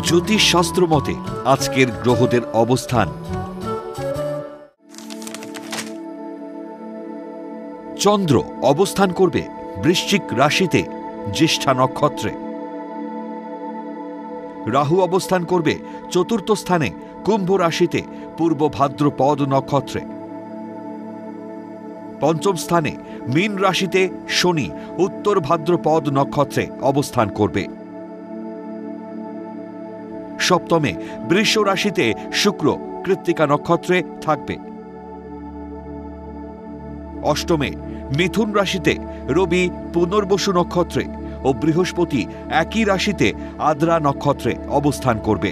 জ্যোতিষশাস্ত্র মতে আজকের গ্রহদের অবস্থান। চন্দ্র অবস্থান করবে বৃশ্চিক রাশিতে জ্যেষ্ঠা নক্ষত্রে। রাহু অবস্থান করবে চতুর্থ স্থানে কুম্ভ রাশিতে পূর্ব ভাদ্রপদ নক্ষত্রে। পঞ্চম স্থানে মীন রাশিতে শনি উত্তর ভাদ্রপদ নক্ষত্রে অবস্থান করবে। সপ্তমে বৃষ রাশিতে শুক্র কৃত্তিকা নক্ষত্রে থাকবে। অষ্টমে মিথুন রাশিতে রবি পুনর্বসু নক্ষত্রে ও বৃহস্পতি একই রাশিতে আদ্রা নক্ষত্রে অবস্থান করবে।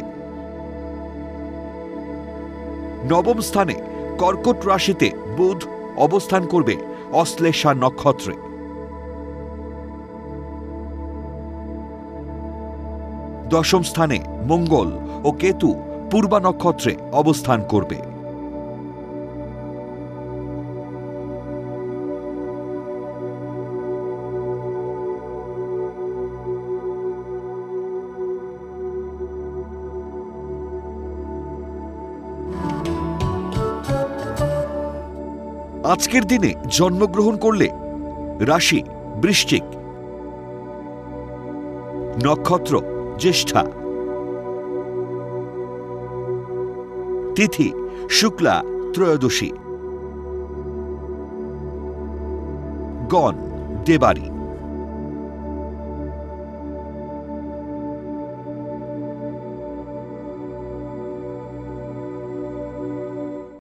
নবম স্থানে কর্কট রাশিতে বুধ অবস্থান করবে অশ্লেষা নক্ষত্রে। দশম স্থানে মঙ্গল ও কেতু পূর্বা নক্ষত্রে অবস্থান করবে। আজকের দিনে জন্মগ্রহণ করলে রাশি বৃশ্চিক, নক্ষত্র জ্যেষ্ঠা, তিথি শুক্লা ত্রয়োদশী, গণ দেবারী।